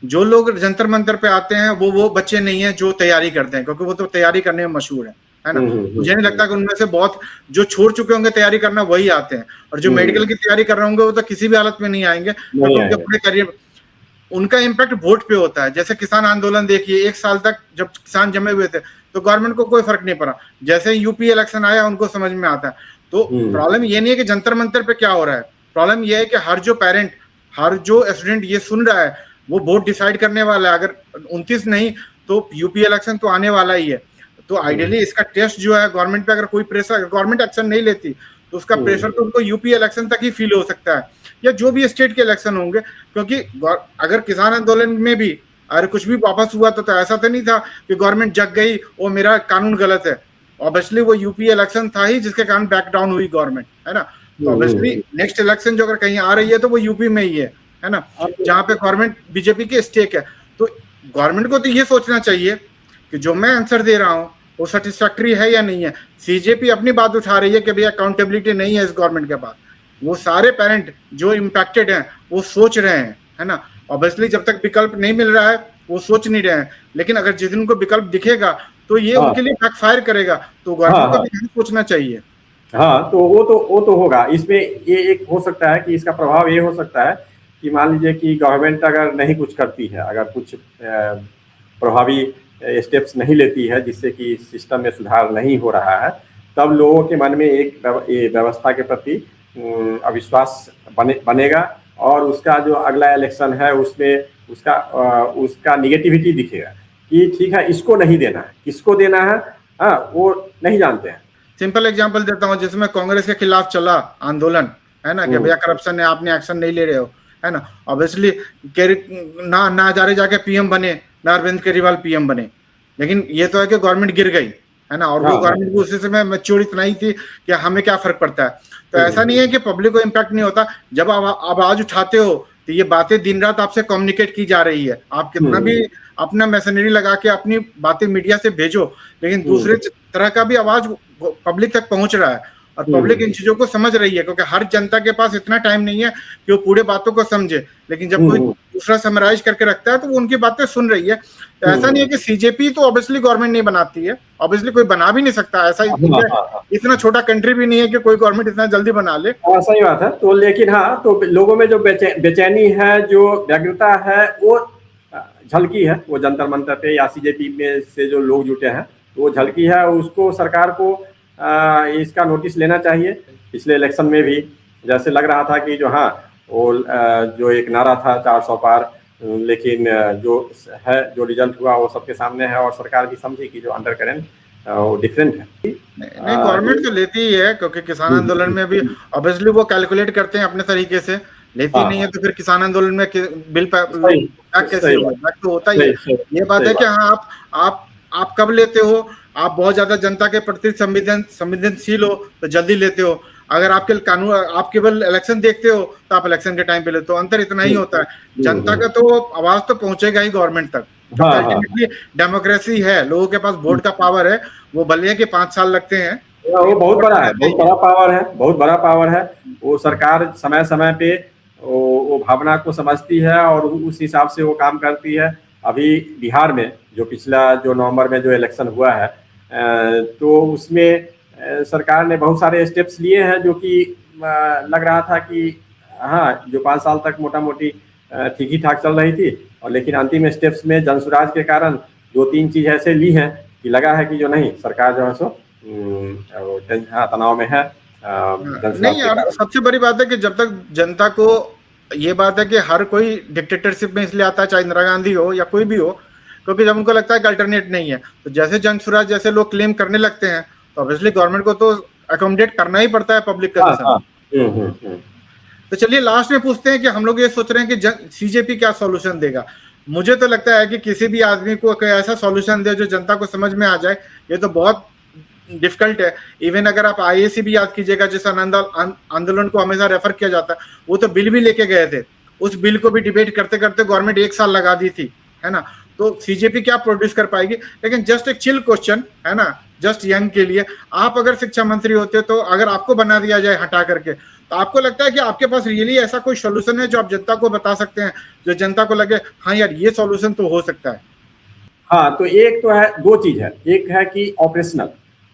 जो लोग जंतर मंतर पे आते हैं वो बच्चे नहीं है जो तैयारी करते हैं, क्योंकि वो तो तैयारी करने में मशहूर है ना। मुझे नहीं लगता कि उनमें से बहुत जो छोड़ चुके होंगे तैयारी करना वही आते हैं, और जो मेडिकल की तैयारी कर रहे होंगे वो तो किसी भी हालत में नहीं आएंगे, क्योंकि उनके पूरे करियर उनका इम्पैक्ट वोट पे होता है। जैसे किसान आंदोलन देखिए, 1 साल तक जब किसान जमे हुए थे तो गवर्नमेंट को कोई फर्क नहीं पड़ा, जैसे यूपी इलेक्शन आया उनको समझ में आता है। तो प्रॉब्लम ये नहीं है कि जंतर मंतर पे क्या हो रहा है, प्रॉब्लम ये है कि हर जो पेरेंट, हर जो स्टूडेंट ये सुन रहा है वो वोट डिसाइड करने वाला है। अगर 29 नहीं तो यूपी इलेक्शन तो आने वाला ही है। तो आइडियली इसका टेस्ट जो है गवर्नमेंट पे, अगर कोई प्रेशर, गवर्नमेंट एक्शन नहीं लेती तो उसका प्रेशर तो उनको यूपी इलेक्शन तक ही फील हो सकता है, या जो भी स्टेट के इलेक्शन होंगे। क्योंकि अगर किसान आंदोलन में भी अगर कुछ भी वापस हुआ तो ऐसा तो नहीं था कि गवर्नमेंट जग गई और मेरा कानून गलत है। ऑब्वियसली वो यूपी इलेक्शन था ही जिसके कारण बैक डाउन हुई गवर्नमेंट, है ना। तो ऑब्वियसली नेक्स्ट इलेक्शन जो अगर कहीं आ रही है तो वो यूपी में ही है ना, जहाँ पे गवर्नमेंट बीजेपी के स्टेक है। तो गवर्नमेंट को तो ये सोचना चाहिए कि जो मैं आंसर दे रहा हूँ वो सेटिस्फैक्टरी है या नहीं है। सीजेपी अपनी बात उठा रही है कि भैया अकाउंटेबिलिटी नहीं है इस गवर्नमेंट के पास। वो सारे पेरेंट जो इम्पैक्टेड हैं वो सोच रहे हैं, है ना। ऑब्वियसली जब तक विकल्प नहीं मिल रहा है वो सोच नहीं रहे हैं, लेकिन अगर जिस दिन उनको विकल्प दिखेगा तो ये उनके लिए बैकफायर करेगा। तो गवर्नमेंट को भी सोचना चाहिए। हाँ, तो वो तो होगा। इसमें ये एक हो सकता है कि इसका प्रभाव ये हो सकता है कि मान लीजिए कि गवर्नमेंट अगर नहीं कुछ करती है, अगर कुछ प्रभावी स्टेप्स नहीं लेती है जिससे कि सिस्टम में सुधार नहीं हो रहा है, तब लोगों के मन में एक व्यवस्था के प्रति अविश्वास बनेगा, और उसका जो अगला इलेक्शन है उसमें उसका निगेटिविटी दिखेगा कि ठीक है, इसको नहीं देना है, किसको देना है, हाँ, वो नहीं जानते हैं। सिंपल एग्जांपल देता हूँ, जिसमें कांग्रेस के खिलाफ चला आंदोलन, है ना, कि भैया करप्शन है, आपने एक्शन नहीं ले रहे हो, है ना। ऑब्वियसली ना हजारे जाके पीएम बने, ना अरविंद केजरीवाल पीएम बने, लेकिन ये तो है कि गवर्नमेंट गिर गई, है ना। और वो गवर्नमेंट उसी समय मैच्योर इतना ही थी कि हमें क्या फर्क पड़ता है। तो ऐसा नहीं है कि पब्लिक को इम्पैक्ट नहीं होता। जब आप आवाज उठाते हो तो ये बातें दिन रात आपसे कम्युनिकेट की जा रही है। आप कितना भी अपना मैशनरी लगा के अपनी बातें मीडिया से भेजो, लेकिन दूसरे तरह का भी आवाज पब्लिक तक पहुंच रहा है, और पब्लिक इन चीजों को समझ रही है, क्योंकि हर जनता के पास इतना टाइम नहीं है कि वो पूरे बातों को समझे, लेकिन जब कोई दूसरा समराइज करके रखता है तो वो उनकी बातें सुन रही है। तो ऐसा नहीं है कि सीजेपी तो ऑब्वियसली गवर्नमेंट नहीं बनाती है, ऑब्वियसली कोई बना भी नहीं सकता, ऐसा इतना छोटा कंट्री भी नहीं है कि कोई गवर्नमेंट इतना जल्दी बना ले। सही बात है। तो लेकिन हाँ, तो लोगों में जो बेचैनी है, जो व्यग्रता है, वो झलकी है, वो जंतर मंतर पे या सीजेपी में से जो लोग जुटे हैं तो वो झलकी है, और उसको सरकार को इसका नोटिस लेना चाहिए। पिछले इलेक्शन में भी जैसे लग रहा था कि जो हाँ वो जो एक नारा था 400 पार, लेकिन जो है, जो रिजल्ट हुआ वो सबके सामने है, और सरकार भी समझी कि जो अंडर करेंट वो डिफरेंट है। नहीं, गवर्नमेंट तो लेती ही है, क्योंकि किसान आंदोलन में भी ऑब्वियसली वो कैलकुलेट करते हैं अपने तरीके से, लेती नहीं है तो फिर किसान आंदोलन में बिल कैसे होगा, तो होता ही है। ये बात है कि हाँ, आप कब लेते हो, आप बहुत ज्यादा जनता के प्रति संवेदनशील हो तो जल्दी लेते हो, अगर आपके कानून, आप केवल इलेक्शन देखते हो तो आप इलेक्शन के टाइम पे लेते हो, अंतर इतना ही होता है। जनता का तो आवाज तो पहुंचेगा ही गवर्नमेंट तक, क्योंकि अल्टीमेटली डेमोक्रेसी है, लोगों के पास वोट का पावर है, वो भले के 5 साल लगते हैं, वो बहुत बड़ा है, बहुत बड़ा पावर है, बहुत बड़ा पावर है। वो सरकार समय समय पे वो भावना को समझती है और उस हिसाब से वो काम करती है। अभी बिहार में जो पिछला जो नवंबर में जो इलेक्शन हुआ है, तो उसमें सरकार ने बहुत सारे स्टेप्स लिए हैं, जो कि लग रहा था कि हाँ, जो 5 साल तक मोटा मोटी ठीक ही ठाक चल रही थी, और लेकिन अंतिम स्टेप्स में जनसुराज के कारण 2-3 चीज ऐसे ली हैं कि लगा है कि जो नहीं, सरकार जो है सो तनाव में है। नहीं यार, सबसे बड़ी बात है कि जब तक जनता को ये बात है कि हर कोई डिक्टेटरशिप में इसलिए आता है, चाहे इंदिरा गांधी हो या कोई भी हो, क्योंकि जब उनको लगता है कि अल्टरनेट नहीं है, तो जैसे जनसुराज जैसे लोग क्लेम करने लगते हैं तो ऑब्वियसली गवर्नमेंट को तो अकोमोडेट करना ही पड़ता है पब्लिक कंसर्न। तो चलिए लास्ट में पूछते हैं कि हम लोग ये सोच रहे हैं कि सीजेपी क्या सॉल्यूशन देगा। मुझे तो लगता है कि किसी भी आदमी को कोई ऐसा सॉल्यूशन दे जो जनता को समझ में आ जाए, ये तो बहुत डिफिकल्ट है। इवन अगर आप आईएसी भी याद कीजिएगा, जिस आंदोलन को हमेशा रेफर किया जाता है, वो तो बिल भी लेके गए थे, उस बिल को भी डिबेट करते करते गवर्नमेंट 1 साल लगा दी थी, है ना। तो सीजेपी क्या प्रोड्यूस कर पाएगी। लेकिन जस्ट एक चिल क्वेश्चन है ना, जस्ट यंग के लिए, आप अगर शिक्षा मंत्री होते तो अगर आपको बना दिया जाए हटा करके, तो आपको लगता है कि आपके पास रियली ऐसा कोई सोल्यूशन है जो आप जनता को बता सकते हैं, जो जनता को लगे हाँ यार ये सॉल्यूशन तो हो सकता है। हाँ, तो एक तो है, 2 चीज है। एक है कि ऑपरेशनल,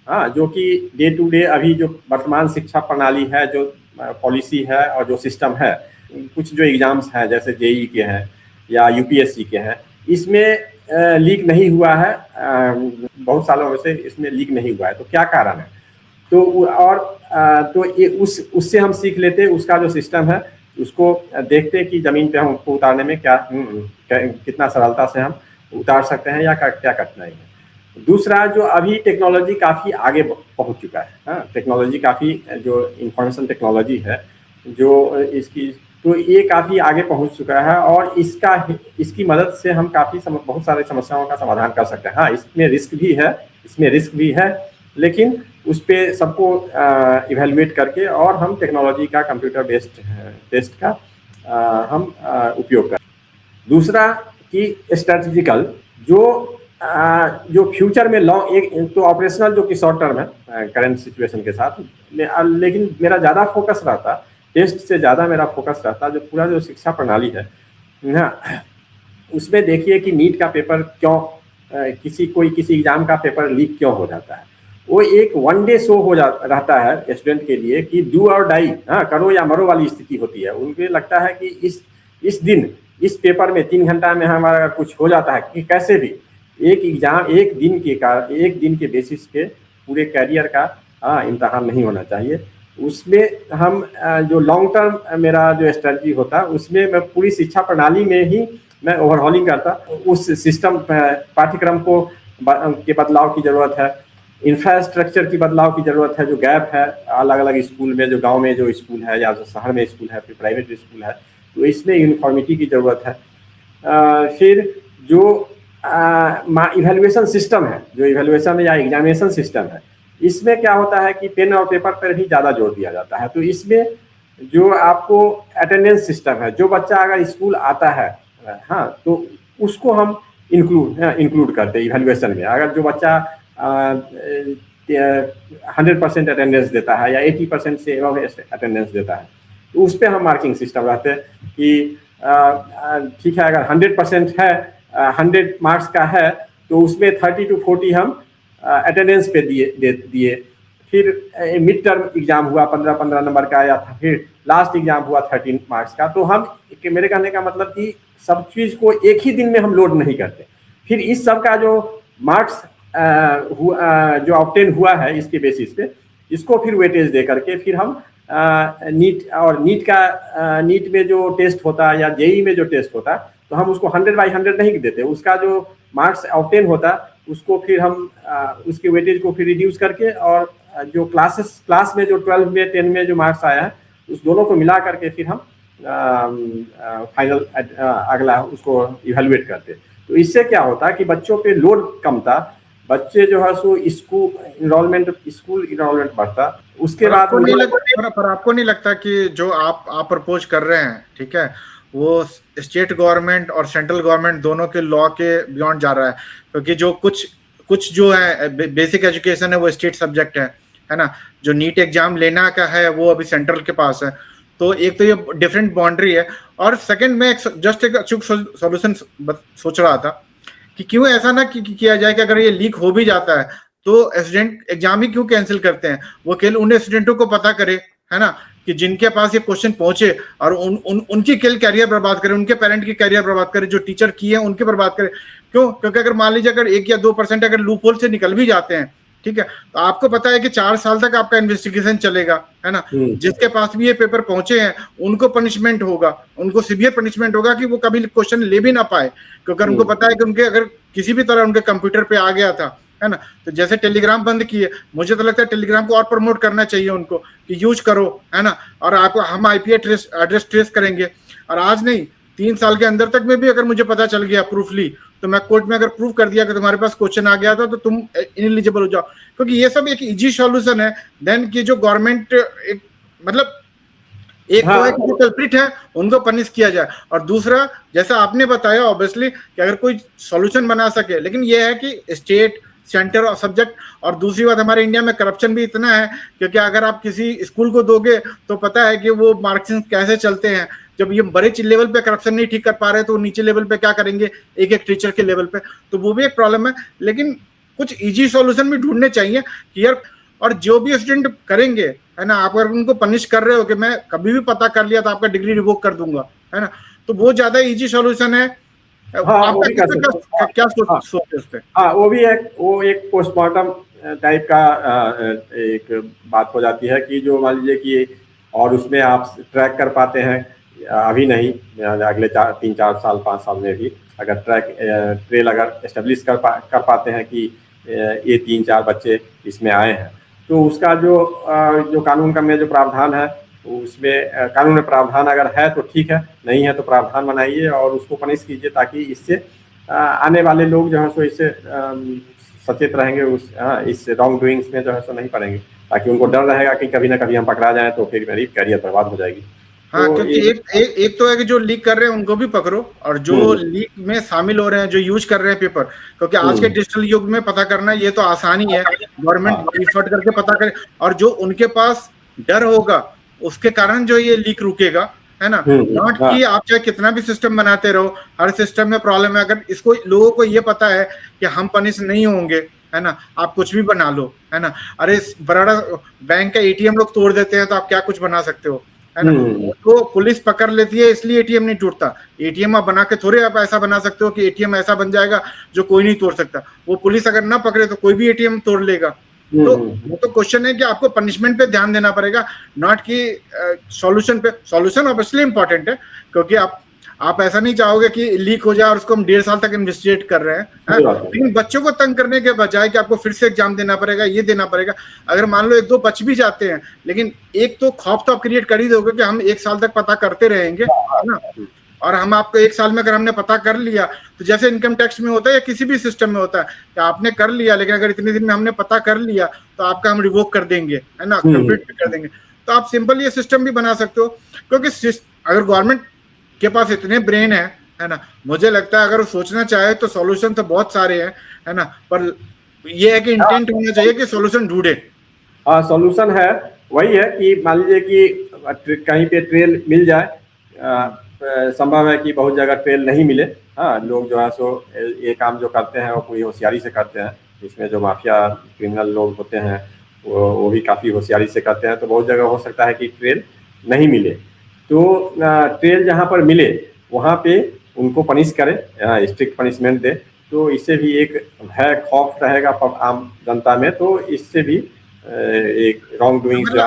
हाँ, जो कि डे टू डे अभी जो वर्तमान शिक्षा प्रणाली है, जो पॉलिसी है और जो सिस्टम है, कुछ जो एग्जाम्स हैं जैसे जेई के हैं या यूपीएससी के हैं, इसमें लीक नहीं हुआ है, बहुत सालों में से इसमें लीक नहीं हुआ है। तो क्या कारण है, तो और तो ये उससे हम सीख लेते, उसका जो सिस्टम है उसको देखते कि जमीन पे हम उसको उतारने में कितना सरलता से हम उतार सकते हैं या क्या कठिनाई है। दूसरा, जो अभी टेक्नोलॉजी काफ़ी आगे पहुंच चुका है, हाँ, टेक्नोलॉजी काफ़ी, जो इंफॉर्मेशन टेक्नोलॉजी है जो इसकी, तो ये काफ़ी आगे पहुंच चुका है, और इसकी मदद से हम काफ़ी बहुत सारे समस्याओं का समाधान कर सकते हैं। हाँ, इसमें रिस्क भी है, लेकिन उस पर सबको इवेलुएट करके और हम टेक्नोलॉजी का, कंप्यूटर बेस्ड टेस्ट का हम उपयोग करें। दूसरा कि स्ट्रेटजिकल, जो फ्यूचर में लॉन्ग, एक तो ऑपरेशनल जो कि शॉर्ट टर्म है करंट सिचुएशन के साथ, लेकिन मेरा ज़्यादा फोकस रहता, टेस्ट से ज़्यादा मेरा फोकस रहता जो पूरा जो शिक्षा प्रणाली है ना, उसमें देखिए कि नीट का पेपर क्यों, किसी एग्जाम का पेपर लीक क्यों हो जाता है। वो एक 1 डे शो रहता है स्टूडेंट के लिए कि डू और डाई, हाँ, करो या मरो वाली स्थिति होती है। उनको लगता है कि इस दिन इस पेपर में 3 घंटा में हमारा कुछ हो जाता है, कि कैसे भी एक एग्जाम एक दिन के बेसिस पे पूरे कैरियर का इम्तहान नहीं होना चाहिए। उसमें हम जो लॉन्ग टर्म मेरा जो स्ट्रेटजी होता, उसमें मैं पूरी शिक्षा प्रणाली में ही मैं ओवरहॉलिंग करता। उस सिस्टम पाठ्यक्रम के बदलाव की ज़रूरत है, इंफ्रास्ट्रक्चर की बदलाव की ज़रूरत है, जो गैप है अलग अलग स्कूल में, जो गांव में जो स्कूल है या जो शहर में स्कूल है, फिर प्राइवेट स्कूल है, तो इसमें यूनिफॉर्मिटी की ज़रूरत है। फिर जो इवैल्यूएशन सिस्टम है, जो इवैल्यूएशन या एग्जामिनेशन सिस्टम है, इसमें क्या होता है कि पेन और पेपर पर भी ज़्यादा जोर दिया जाता है। तो इसमें जो आपको अटेंडेंस सिस्टम है, जो बच्चा अगर स्कूल आता है, हाँ, तो उसको हम इंक्लूड करते हैं इवैल्यूएशन में। अगर जो बच्चा 100% अटेंडेंस देता है या 80% से एबव अटेंडेंस देता है, तो उस पर हम मार्किंग सिस्टम रहते हैं कि ठीक है, अगर 100% है, 100 मार्क्स का है, तो उसमें 30 to 40 हम अटेंडेंस पे दिए। फिर मिड टर्म एग्जाम हुआ 15 नंबर का, या फिर लास्ट एग्जाम हुआ 13 मार्क्स का। तो हम, मेरे कहने का मतलब कि सब चीज़ को एक ही दिन में हम लोड नहीं करते। फिर इस सब का जो मार्क्स जो ऑब्टेन हुआ है, इसके बेसिस पे इसको फिर वेटेज दे करके फिर हम नीट में जो टेस्ट होता है या जेई में जो टेस्ट होता है, तो हम उसको 100/100 नहीं देते। उसका जो मार्क्स ऑब्टेन होता है उसको फिर हम उसके वेटेज को फिर रिड्यूस करके, और जो क्लास में जो 12 में 10 में जो मार्क्स आया है, उस दोनों को मिला करके फिर हम फाइनल अगला उसको इवेलुएट करते। तो इससे क्या होता है कि बच्चों पे लोड कम था, बच्चे जो है सो स्कूल इनरोलमेंट बढ़ता। उसके बाद पर आपको नहीं लगता कि जो आप प्रपोज कर रहे हैं, ठीक है, वो स्टेट गवर्नमेंट और सेंट्रल गवर्नमेंट दोनों के लॉ के बियॉन्ड जा रहा है? क्योंकि जो कुछ जो है बेसिक एजुकेशन है वो स्टेट सब्जेक्ट है ना। जो नीट एग्जाम लेना का है वो अभी सेंट्रल के पास है। तो एक तो ये डिफरेंट बाउंड्री है, और सेकंड में जस्ट एक अचूक सॉल्यूशन सोच रहा था कि क्यों ऐसा ना किया जाए कि अगर ये लीक हो भी जाता है तो स्टूडेंट एग्जाम ही क्यों कैंसिल करते हैं? वो केवल उन स्टूडेंटों को पता करे, है ना, कि जिनके पास ये क्वेश्चन पहुंचे, और उनकी केवल कैरियर बर्बाद करे, उनके पेरेंट की कैरियर बर्बाद करे, जो टीचर किए हैं उनके बर्बाद करे। क्यों? क्योंकि अगर मान लीजिए अगर 1 या 2% अगर लूप होल से निकल भी जाते हैं, ठीक है, तो आपको पता है कि 4 साल तक आपका इन्वेस्टिगेशन चलेगा, है ना। जिसके पास भी ये पेपर पहुंचे हैं उनको पनिशमेंट होगा, उनको सीवियर पनिशमेंट होगा कि वो कभी क्वेश्चन ले भी ना पाए, क्योंकि उनको पता है कि उनके अगर किसी भी तरह उनके कंप्यूटर पे आ गया था, है ना। तो जैसे टेलीग्राम बंद किए, मुझे तो लगता है टेलीग्राम को और प्रमोट करना चाहिए उनको कि यूज करो, है ना, और आपको हम आईपी एड्रेस ट्रेस करेंगे। और आज नहीं, 3 साल के अंदर तक में भी अगर मुझे पता चल गया प्रूफली, तो मैं कोर्ट में अगर प्रूफ कर दिया कि तुम्हारे पास क्वेश्चन आ गया था तो तुम इनएलिजिबल हो जाओ। क्योंकि ये सब एक इजी सॉल्यूशन है देन कि जो गवर्नमेंट एक मतलब एक तो है कि जो कल्प्रिट है उनको पनिश किया जाए, और दूसरा जैसा आपने बताया ऑब्वियसली कि अगर कोई सॉल्यूशन बना सके, लेकिन ये है कि स्टेट सेंटर और सब्जेक्ट। और दूसरी बात, हमारे इंडिया में करप्शन भी इतना है, क्योंकि अगर आप किसी स्कूल को दोगे तो पता है कि वो मार्क्सिंग कैसे चलते हैं। जब ये बड़े लेवल पे करप्शन नहीं ठीक कर पा रहे तो नीचे लेवल पे क्या करेंगे, एक एक टीचर के लेवल पे, तो वो भी एक प्रॉब्लम है। लेकिन कुछ इजी सॉल्यूशन भी ढूंढने चाहिए कि यार, और जो भी स्टूडेंट करेंगे, है ना, आप अगर उनको पनिश कर रहे हो कि मैं कभी भी पता कर लिया तो आपका डिग्री रिवोक कर दूंगा, है ना, तो वो ज्यादा इजी सॉल्यूशन है। क्या सोचते हैं? हाँ, वो एक पोस्टमार्टम टाइप का एक बात हो जाती है कि जो मान लीजिए कि, और उसमें आप ट्रैक कर पाते हैं, अभी नहीं, अगले 3-4 साल 5 साल में भी अगर ट्रेल अगर एस्टेब्लिश कर पाते हैं कि ये 3-4 बच्चे इसमें आए हैं, तो उसका जो कानून का में जो प्रावधान है, उसमें कानून में प्रावधान अगर है तो ठीक है, नहीं है तो प्रावधान बनाइए और उसको पनिश कीजिए, ताकि इससे आने वाले लोग जो है सो इससे सचेत रहेंगे, इस रॉन्ग डूइंग्स में जो है सो नहीं पड़ेंगे, ताकि उनको डर रहेगा कि कभी ना कभी हम पकड़ा जाए तो फिर मेरी कैरियर बर्बाद हो जाएगी। हाँ, तो क्योंकि एक तो है कि जो लीक कर रहे हैं उनको भी पकड़ो, और जो लीक में शामिल हो रहे हैं, जो यूज कर रहे हैं पेपर, क्योंकि आज के डिजिटल युग में पता करना ये तो आसानी है, गवर्नमेंट रिफर करके पता करे, और जो उनके पास डर होगा उसके कारण जो ये लीक रुकेगा, है ना। नॉट कि आप चाहे कितना भी सिस्टम बनाते रहो, हर सिस्टम में प्रॉब्लम है। अगर इसको लोगों को ये पता है कि हम पनिश नहीं होंगे, है ना, आप कुछ भी बना लो, है ना। अरे बड़ा बैंक का एटीएम लोग तोड़ देते हैं तो आप क्या कुछ बना सकते हो, है ना। तो पुलिस पकड़ लेती है इसलिए एटीएम नहीं टूटता। एटीएम आप बना के थोड़े आप ऐसा बना सकते हो कि एटीएम ऐसा बन जाएगा जो कोई नहीं तोड़ सकता। वो पुलिस अगर ना पकड़े तो कोई भी एटीएम तोड़ लेगा। तो वो तो क्वेश्चन है कि आपको पनिशमेंट पे ध्यान देना पड़ेगा, नॉट कि सॉल्यूशन पे। सॉल्यूशन ऑब्वियसली इंपॉर्टेंट है, क्योंकि आप ऐसा नहीं चाहोगे कि लीक हो जाए और उसको हम 1.5 साल तक इन्वेस्टिगेट कर रहे हैं, लेकिन बच्चों को तंग करने के बजाय कि आपको फिर से एग्जाम देना पड़ेगा, ये देना पड़ेगा। अगर मान लो 1-2 बच भी जाते हैं, लेकिन एक तो खौफ तो आप क्रिएट कर ही दोगे कि हम 1 साल तक पता करते रहेंगे, है ना। और हम आपको 1 साल में अगर हमने पता कर लिया, तो जैसे इनकम टैक्स में होता है या किसी भी सिस्टम में होता है कि आपने कर लिया, लेकिन अगर इतने दिन में हमने पता कर लिया तो आपका हम रिवोक कर देंगे, है ना, कंप्लीट कर देंगे। तो आप सिंपल ये सिस्टम भी बना सकते हो, क्योंकि अगर गवर्नमेंट के पास इतने ब्रेन है ना, मुझे लगता है अगर वो सोचना चाहे तो सॉल्यूशन तो बहुत सारे हैं, है ना। पर ये है कि इंटेंट होना चाहिए कि सॉल्यूशन ढूंढे। हाँ, सॉल्यूशन है, वही है कि मान लीजिए कि कहीं पे ट्रेल मिल जाए, संभव है कि बहुत जगह ट्रेल नहीं मिले। हाँ, लोग जो है सो ये काम जो करते हैं वो पूरी होशियारी से करते हैं, इसमें जो माफिया क्रिमिनल लोग होते हैं वो भी काफ़ी होशियारी से करते हैं, तो बहुत जगह हो सकता है कि ट्रेल नहीं मिले। तो ट्रेल जहाँ पर मिले वहाँ पे उनको पनिश करे, स्ट्रिक्ट पनिशमेंट दे, तो इससे भी एक भय खौफ रहेगा आम जनता में, तो इससे भी एक रॉन्ग डूइंग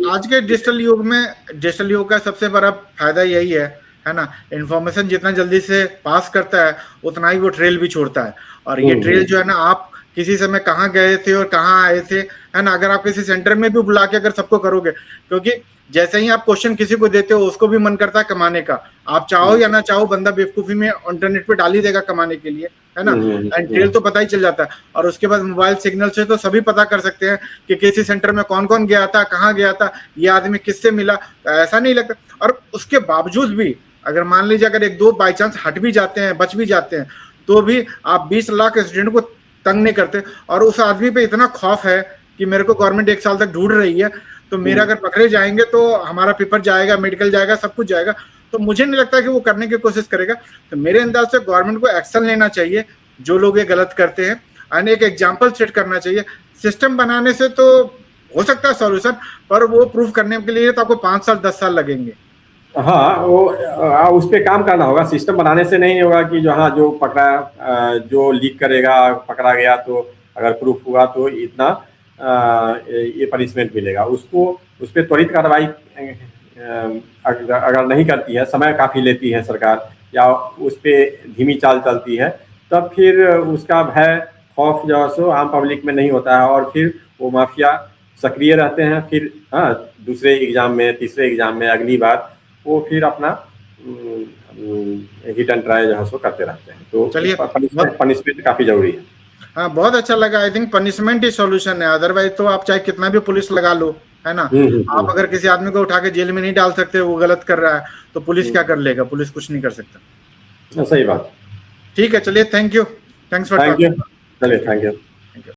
आज के डिजिटल युग का सबसे बड़ा फायदा यही है ना, इंफॉर्मेशन जितना जल्दी से पास करता है उतना ही वो ट्रेल भी छोड़ता है। और ये ट्रेल जो है ना, आप किसी समय कहाँ गए थे और कहाँ आए थे, है ना, अगर आप किसी सेंटर में भी बुला के अगर सबको करोगे, क्योंकि जैसे ही आप क्वेश्चन किसी को देते हो उसको भी मन करता है कमाने का, आप चाहो या ना चाहो बंदा बेवकूफी में इंटरनेट पे डाल ही देगा कमाने के लिए, है ना। एंड ट्रेल तो पता ही चल जाता है, और उसके बाद मोबाइल सिग्नल से तो सभी पता कर सकते हैं कि किसी सेंटर में कौन कौन गया था, कहाँ गया था, ये आदमी किससे मिला। ऐसा नहीं लगता। और उसके बावजूद भी अगर मान लीजिए अगर एक दो बाई चांस हट भी जाते हैं, बच भी जाते हैं, तो भी आप 20 लाख स्टूडेंट को तंग नहीं करते। और उस आदमी पे इतना खौफ है कि मेरे को गवर्नमेंट 1 साल तक ढूंढ रही है, तो मेरा अगर पकड़े जाएंगे तो हमारा पेपर जाएगा, मेडिकल जाएगा, सब कुछ जाएगा। तो मुझे नहीं लगता कि वो करने की कोशिश करेगा। तो मेरे अंदाज से गवर्नमेंट को एक्शन लेना चाहिए जो लोग ये गलत करते हैं, और एक एग्जाम्पल सेट करना चाहिए। सिस्टम बनाने से तो हो सकता है सॉल्यूशन, पर वो प्रूफ करने के लिए तो आपको 5 साल 10 साल लगेंगे। हाँ, वो उस पर काम करना होगा, सिस्टम बनाने से नहीं होगा कि जो हाँ जो पकड़ा, जो लीक करेगा पकड़ा गया तो अगर प्रूफ हुआ तो इतना ये पनिशमेंट मिलेगा उसको। उस पर त्वरित कार्रवाई अगर नहीं करती है, समय काफ़ी लेती है सरकार, या उस पर धीमी चाल चलती है, तब फिर उसका भय खौफ जो है सो आम पब्लिक में नहीं होता है, और फिर वो माफिया सक्रिय रहते हैं। फिर हाँ, दूसरे एग्ज़ाम में, तीसरे एग्ज़ाम में, अगली बार वो फिर अपना हिट एंड ट्राई जो है सो करते रहते हैं। तो चलिए, पनिशमेंट काफ़ी जरूरी है। हाँ, बहुत अच्छा लगा। I think punishment he solution है, अदरवाइज तो आप चाहे कितना भी पुलिस लगा लो, है ना, आप अगर किसी आदमी को उठा के जेल में नहीं डाल सकते, वो गलत कर रहा है, तो पुलिस क्या कर लेगा? पुलिस कुछ नहीं कर सकता। सही बात। ठीक है, चलिए, thank you, thanks for thank you, चलिए, थैंक यू।